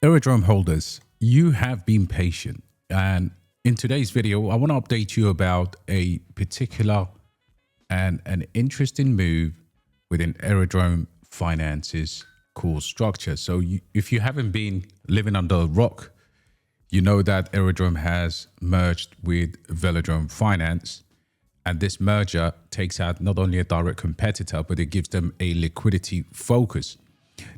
Aerodrome holders, you have been patient. And in today's video, I want to update you about a particular and an interesting move within Aerodrome Finance's core structure. So if you haven't been living under a rock, you know that Aerodrome has merged with Velodrome Finance. And this merger takes out not only a direct competitor, but it gives them a liquidity focus.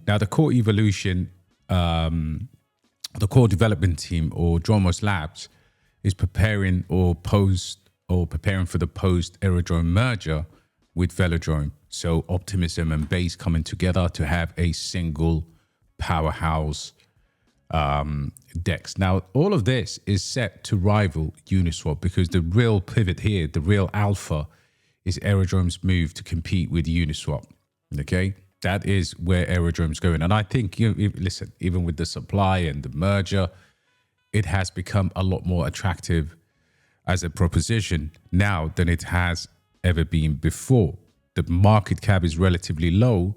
Now, the core evolution, the core development team or Dromos Labs is preparing for the post Aerodrome merger with Velodrome. So Optimism and Base coming together to have a single powerhouse DEX. Now, all of this is set to rival Uniswap because the real pivot here, the real alpha, is Aerodrome's move to compete with Uniswap. Okay, that is where Aerodrome's going. And I think, listen, even with the supply and the merger, it has become a lot more attractive as a proposition now than it has ever been before. The market cap is relatively low.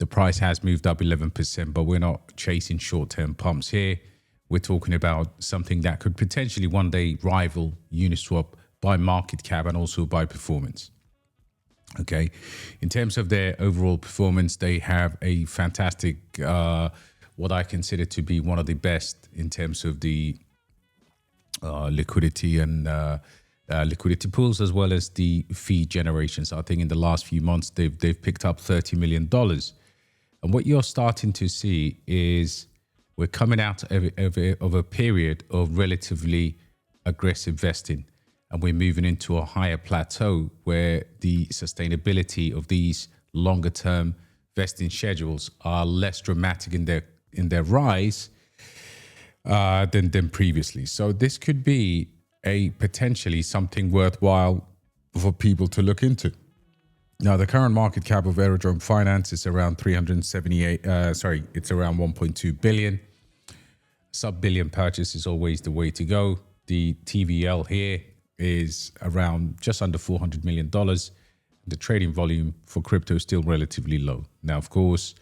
The price has moved up 11%, but we're not chasing short-term pumps here. We're talking about something that could potentially one day rival Uniswap by market cap and also by performance. Okay, in terms of their overall performance, they have a fantastic, what I consider to be one of the best in terms of the liquidity and liquidity pools, as well as the fee generations. I think in the last few months, they've picked up $30 million. And what you're starting to see is we're coming out of a period of relatively aggressive vesting, and we're moving into a higher plateau where the sustainability of these longer term vesting schedules are less dramatic in their rise than previously. So this could be a potentially something worthwhile for people to look into. Now, the current market cap of Aerodrome Finance is around it's around 1.2 billion. Sub-billion purchase is always the way to go. The TVL here is around just under $400 million. The trading volume for crypto is still relatively low. Now, of course,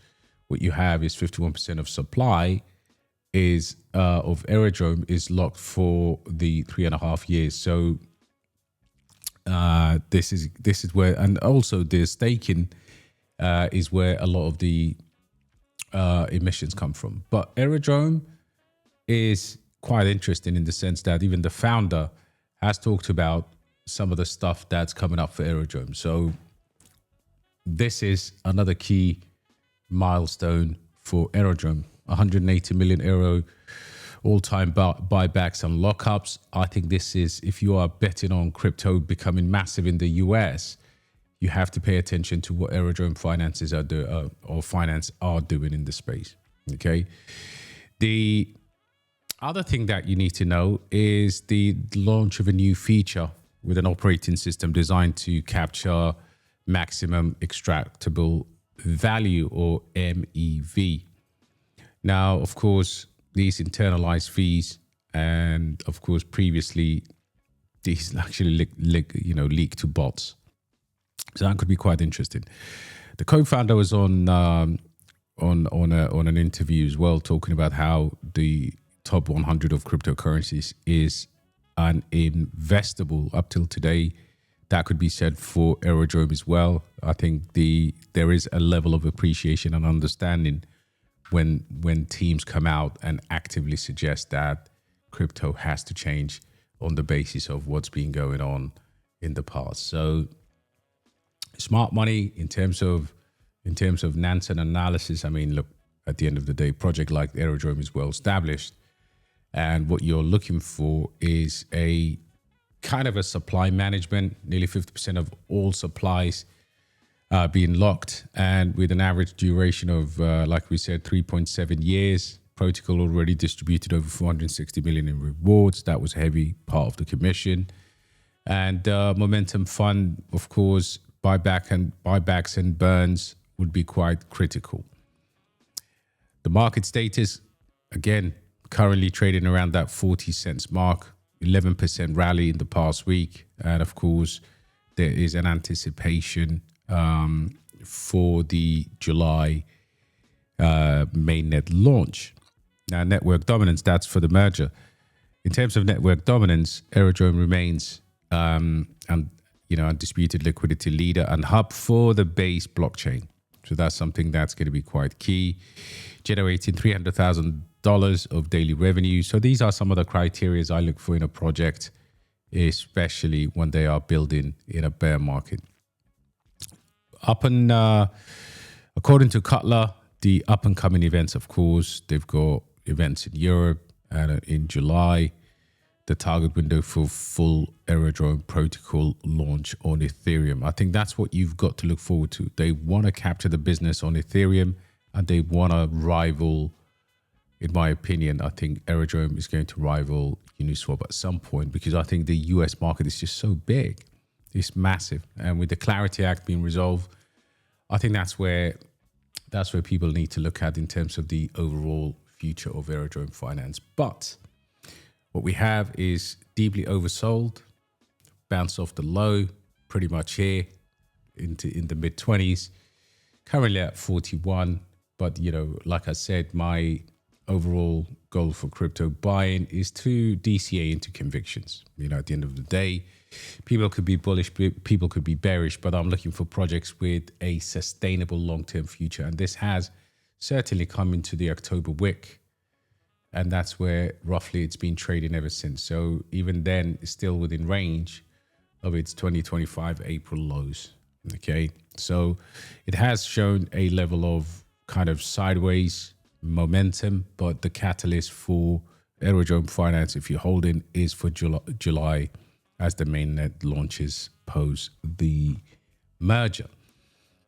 what you have is 51% of supply of Aerodrome is locked for the 3.5 years. So this is where, and also the staking is where a lot of the emissions come from. But Aerodrome is quite interesting in the sense that even the founder has talked about some of the stuff that's coming up for Aerodrome. So this is another key milestone for Aerodrome. 180 million Aero all-time buybacks and lockups. I think this is, if you are betting on crypto becoming massive in the US, you have to pay attention to what Aerodrome Finances are doing in the space. Okay. The other thing that you need to know is the launch of a new feature with an operating system designed to capture maximum extractable value, or MEV. Now, of course, these internalized fees, and of course, previously, these actually leak to bots. So that could be quite interesting. The co-founder was on an interview as well, talking about how the top 100 of cryptocurrencies is uninvestable up till today. That could be said for Aerodrome as well. I think there is a level of appreciation and understanding when teams come out and actively suggest that crypto has to change on the basis of what's been going on in the past. So smart money in terms of Nansen analysis. I mean, look, at the end of the day, project like Aerodrome is well established. And what you're looking for is a kind of a supply management. Nearly 50% of all supplies being locked, and with an average duration of, like we said, 3.7 years. Protocol already distributed over 460 million in rewards. That was a heavy part of the commission. And momentum fund, of course, buybacks and burns would be quite critical. The market status, again, currently trading around that 40 cents mark, 11% rally in the past week. And of course, there is an anticipation for the July mainnet launch. Now, network dominance, that's for the merger. In terms of network dominance, Aerodrome remains undisputed liquidity leader and hub for the base blockchain. So that's something that's going to be quite key, generating $300,000 of daily revenue. So these are some of the criteria I look for in a project, especially when they are building in a bear market. According to Cutler, the up-and-coming events, of course, they've got events in Europe and in July, the target window for full Aerodrome protocol launch on Ethereum. I think that's what you've got to look forward to. They want to capture the business on Ethereum and they want to rival, in my opinion, I think Aerodrome is going to rival Uniswap at some point because I think the US market is just so big. It's massive. And with the Clarity Act being resolved, I think that's where people need to look at in terms of the overall future of Aerodrome Finance. But what we have is deeply oversold, bounce off the low, pretty much here in the mid 20s, currently at 41. But like I said, my overall goal for crypto buying is to DCA into convictions. At the end of the day, people could be bullish, people could be bearish, but I'm looking for projects with a sustainable long-term future. And this has certainly come into the October wick. And that's where roughly it's been trading ever since. So even then, it's still within range of its 2025 April lows. Okay, so it has shown a level of kind of sideways momentum, but the catalyst for Aerodrome Finance, if you're holding, is for July as the mainnet launches post the merger.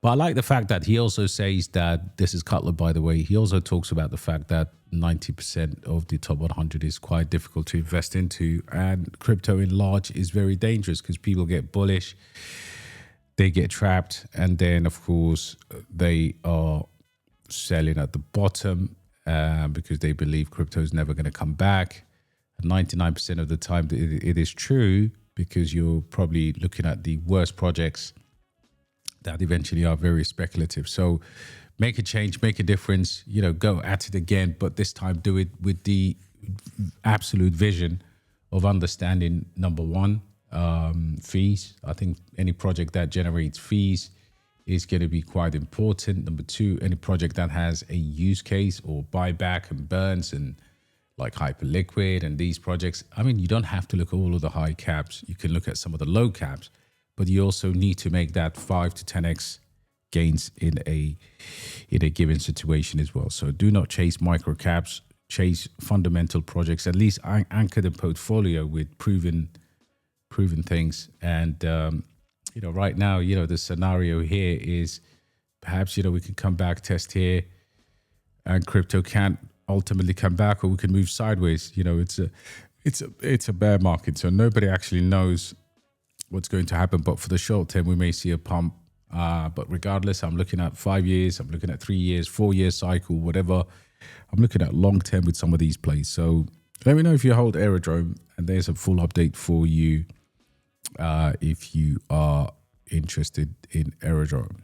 But I like the fact that he also says that, this is Cutler, by the way, he also talks about the fact that 90% of the top 100 is quite difficult to invest into, and crypto in large is very dangerous because people get bullish, they get trapped, and then of course they are selling at the bottom because they believe crypto is never going to come back. 99% of the time it is true, because you're probably looking at the worst projects that eventually are very speculative. So make a change, make a difference, go at it again, but this time do it with the absolute vision of understanding, number one, fees. I think any project that generates fees is going to be quite important. Number two, any project that has a use case or buyback and burns and like Hyperliquid and these projects. I mean, you don't have to look at all of the high caps. You can look at some of the low caps, but you also need to make that 5 to 10x gains in a given situation as well. So do not chase micro caps, chase fundamental projects, at least anchor the portfolio with proven things. And, right now, the scenario here is perhaps, we can come back, test here, and crypto can't ultimately come back, or we can move sideways. It's a bear market, so nobody actually knows what's going to happen. But for the short term, we may see a pump. But regardless, I'm looking at 5 years, I'm looking at 3 years, 4 year cycle, whatever. I'm looking at long term with some of these plays. So let me know if you hold Aerodrome, and there's a full update for you if you are interested in Aerodrome.